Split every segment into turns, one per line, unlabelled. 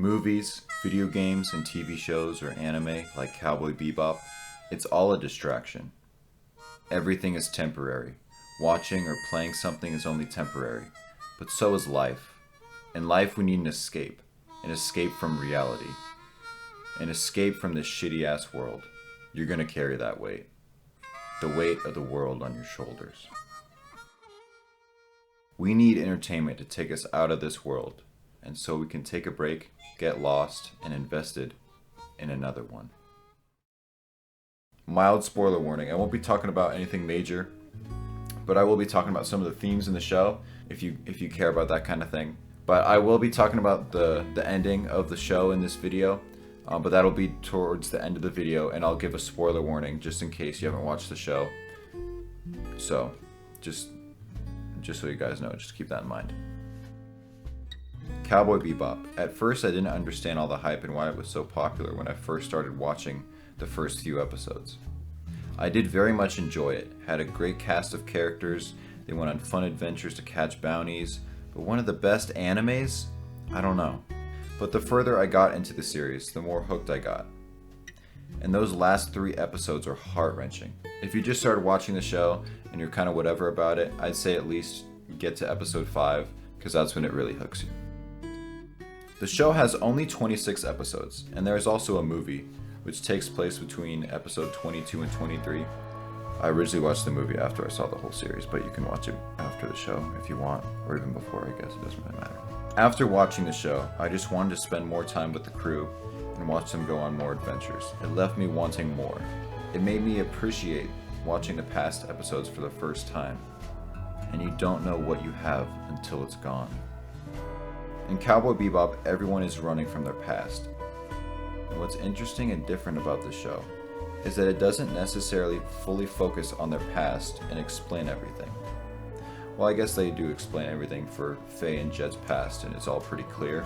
Movies, video games, and TV shows or anime like Cowboy Bebop, it's all a distraction. Everything is temporary. Watching or playing something is only temporary. But so is life. In life we need an escape from reality. An escape from this shitty ass world. You're gonna carry that weight. The weight of the world on your shoulders. We need entertainment to take us out of this world, and so we can take a break, get lost, and invested in another one. Mild spoiler warning, I won't be talking about anything major, but I will be talking about some of the themes in the show, if you care about that kind of thing. But I will be talking about the ending of the show in this video, but that'll be towards the end of the video, and I'll give a spoiler warning just in case you haven't watched the show. So, just so you guys know, just keep that in mind. Cowboy Bebop. At first I didn't understand all the hype and why it was so popular when I first started watching the first few episodes. I did very much enjoy it, had a great cast of characters, they went on fun adventures to catch bounties, but one of the best animes? I don't know. But the further I got into the series, the more hooked I got. And those last 3 episodes are heart-wrenching. If you just started watching the show and you're kind of whatever about it, I'd say at least get to episode 5, because that's when it really hooks you. The show has only 26 episodes, and there is also a movie, which takes place between episode 22 and 23. I originally watched the movie after I saw the whole series, but you can watch it after the show if you want, or even before, I guess, it doesn't really matter. After watching the show, I just wanted to spend more time with the crew and watch them go on more adventures. It left me wanting more. It made me appreciate watching the past episodes for the first time. And you don't know what you have until it's gone. In Cowboy Bebop, everyone is running from their past. And what's interesting and different about this show is that it doesn't necessarily fully focus on their past and explain everything. Well, I guess they do explain everything for Faye and Jet's past, and it's all pretty clear.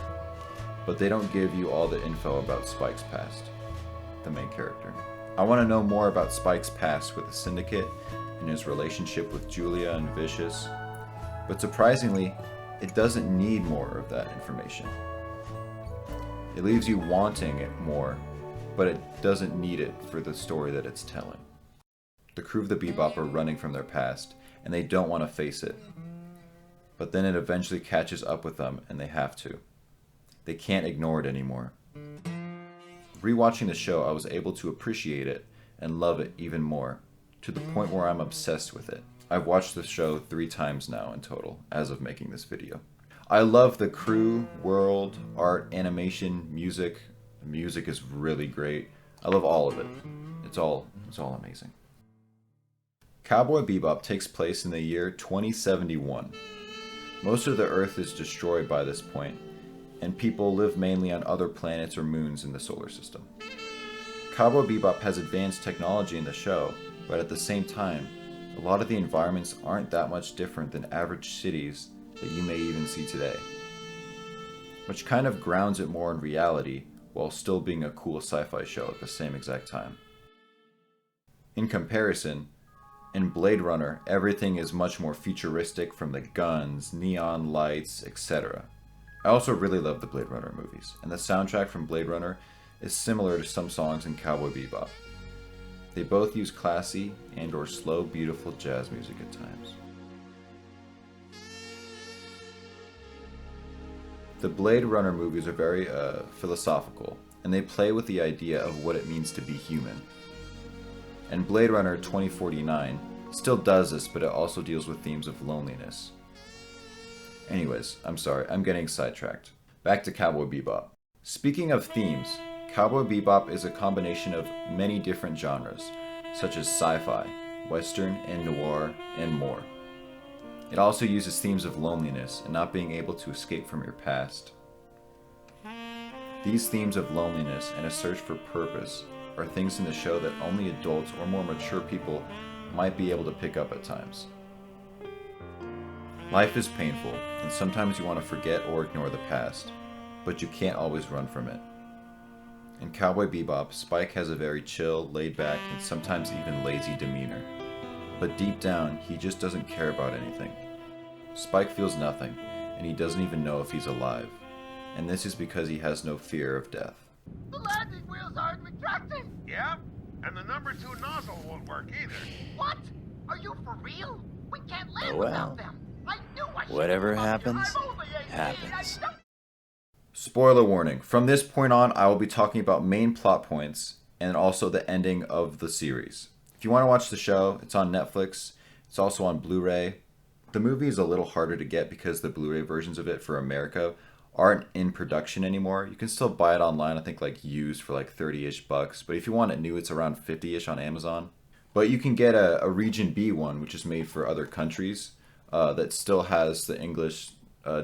But they don't give you all the info about Spike's past, the main character. I want to know more about Spike's past with the Syndicate and his relationship with Julia and Vicious. But surprisingly, it doesn't need more of that information. It leaves you wanting it more, but it doesn't need it for the story that it's telling. The crew of the Bebop are running from their past, and they don't want to face it. But then it eventually catches up with them, and they have to. They can't ignore it anymore. Rewatching the show, I was able to appreciate it and love it even more, to the point where I'm obsessed with it. I've watched the show 3 times now in total, as of making this video. I love the crew, world, art, animation, music. The music is really great. I love all of it. It's all amazing. Cowboy Bebop takes place in the year 2071. Most of the Earth is destroyed by this point, and people live mainly on other planets or moons in the solar system. Cowboy Bebop has advanced technology in the show, but at the same time, a lot of the environments aren't that much different than average cities that you may even see today, which kind of grounds it more in reality while still being a cool sci-fi show at the same exact time. In comparison, in Blade Runner, everything is much more futuristic, from the guns, neon lights, etc. I also really love the Blade Runner movies, and the soundtrack from Blade Runner is similar to some songs in Cowboy Bebop. They both use classy and/or slow, beautiful jazz music at times. The Blade Runner movies are very philosophical, and they play with the idea of what it means to be human. And Blade Runner 2049 still does this, but it also deals with themes of loneliness. Anyways, I'm sorry, I'm getting sidetracked. Back to Cowboy Bebop. Speaking of themes, Cowboy Bebop is a combination of many different genres, such as sci-fi, western, and noir, and more. It also uses themes of loneliness and not being able to escape from your past. These themes of loneliness and a search for purpose are things in the show that only adults or more mature people might be able to pick up at times. Life is painful, and sometimes you want to forget or ignore the past, but you can't always run from it. In Cowboy Bebop, Spike has a very chill, laid-back, and sometimes even lazy demeanor. But deep down, he just doesn't care about anything. Spike feels nothing, and he doesn't even know if he's alive. and this is because he has no fear of death.
The landing wheels aren't retracting!
Yeah, and the number 2 nozzle won't work either.
What? Are you for real? We can't land
Well,
without them! I knew I should
whatever
have come here.
happens,
I'm only 18.
happens.
I don't...
Spoiler warning, from this point on I will be talking about main plot points and also the ending of the series. If you want to watch the show, it's on Netflix. It's also on Blu-ray. The movie is a little harder to get because the Blu-ray versions of it for America aren't in production anymore. You can still buy it online, I think like used for like 30-ish bucks. But if you want it new, it's around 50-ish on Amazon. But you can get a Region B one, which is made for other countries, that still has the English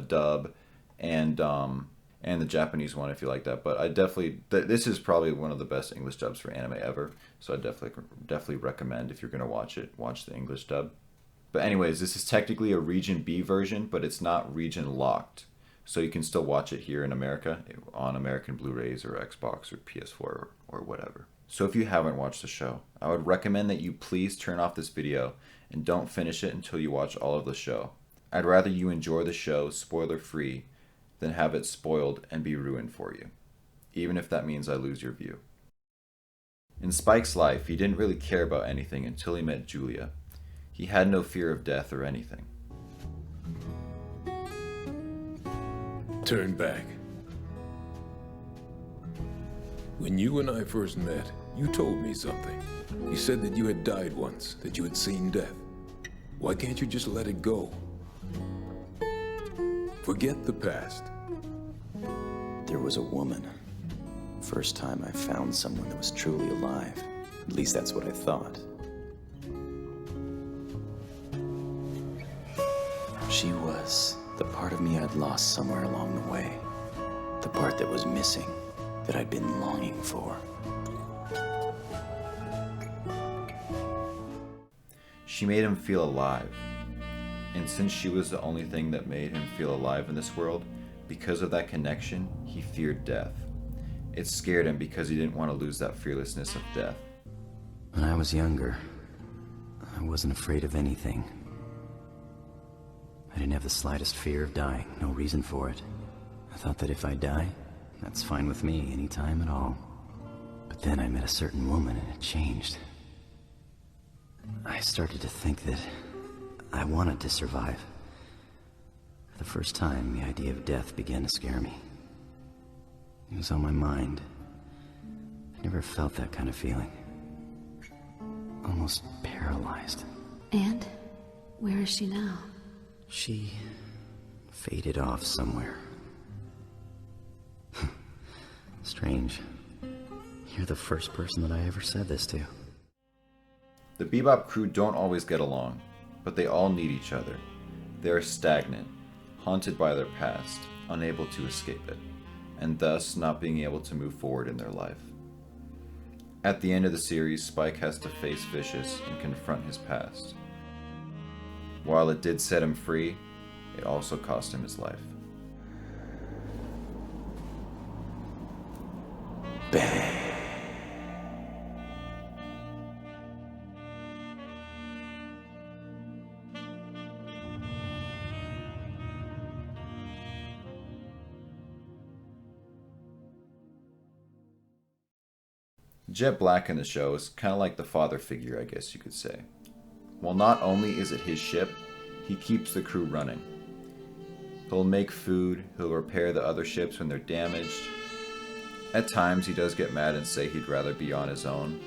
dub and the Japanese one if you like that. But I definitely, this is probably one of the best English dubs for anime ever. So I definitely recommend, if you're going to watch it, watch the English dub. But anyways, this is technically a Region B version, but it's not region locked. So you can still watch it here in America on American Blu-rays or Xbox or PS4 or whatever. So if you haven't watched the show, I would recommend that you please turn off this video and don't finish it until you watch all of the show. I'd rather you enjoy the show spoiler-free than have it spoiled and be ruined for you, even if that means I lose your view. In Spike's life, he didn't really care about anything until he met Julia. He had no fear of death or anything.
Turn back. When you and I first met, you told me something. You said that you had died once, that you had seen death. Why can't you just let it go? Forget the past.
There was a woman. First time I found someone that was truly alive. At least that's what I thought. She was the part of me I'd lost somewhere along the way. The part that was missing, that I'd been longing for.
She made him feel alive. And since she was the only thing that made him feel alive in this world, because of that connection, he feared death. It scared him because he didn't want to lose that fearlessness of death.
When I was younger, I wasn't afraid of anything. I didn't have the slightest fear of dying, no reason for it. I thought that if I die, that's fine with me, any time at all. But then I met a certain woman and it changed. I started to think that I wanted to survive. For the first time, the idea of death began to scare me. It was on my mind. I never felt that kind of feeling. Almost paralyzed.
And? Where is she now?
She faded off somewhere. Strange. You're the first person that I ever said this to.
The Bebop crew don't always get along, but they all need each other. They are stagnant, haunted by their past, unable to escape it, and thus not being able to move forward in their life. At the end of the series, Spike has to face Vicious and confront his past. While it did set him free, it also cost him his life.
Bang!
Jet Black in the show is kind of like the father figure, I guess you could say. While not only is it his ship, he keeps the crew running. He'll make food, he'll repair the other ships when they're damaged. At times he does get mad and say he'd rather be on his own.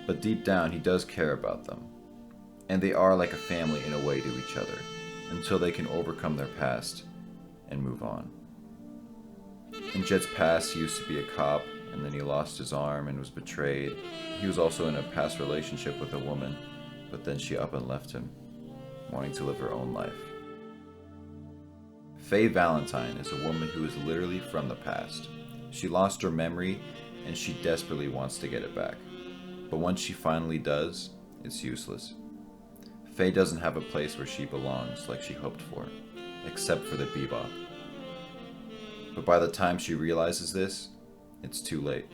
But deep down he does care about them. And they are like a family in a way to each other, until they can overcome their past and move on. In Jet's past, he used to be a cop, and then he lost his arm and was betrayed. He was also in a past relationship with a woman, but then she up and left him, wanting to live her own life. Faye Valentine is a woman who is literally from the past. She lost her memory, and she desperately wants to get it back. But once she finally does, it's useless. Faye doesn't have a place where she belongs like she hoped for, except for the Bebop. But by the time she realizes this, it's too late.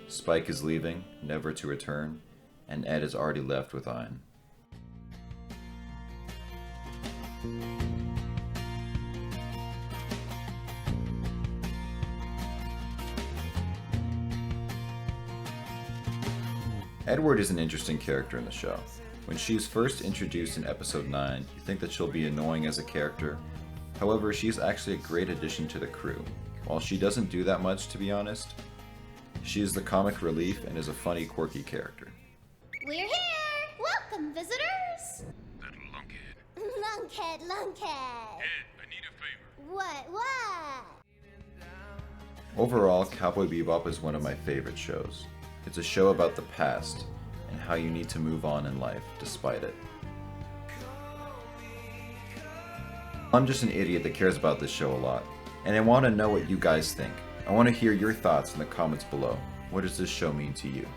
Spike is leaving, never to return, and Ed is already left with Ein. Edward is an interesting character in the show. When she is first introduced in episode 9, you think that she'll be annoying as a character. However, she's actually a great addition to the crew. While she doesn't do that much, to be honest, she is the comic relief and is a funny, quirky character.
We're here! Welcome, visitors!
That lunkhead.
Lunkhead!
Ed, I need a favor.
What?
Overall, Cowboy Bebop is one of my favorite shows. It's a show about the past and how you need to move on in life despite it. I'm just an idiot that cares about this show a lot, and I want to know what you guys think. I want to hear your thoughts in the comments below. What does this show mean to you?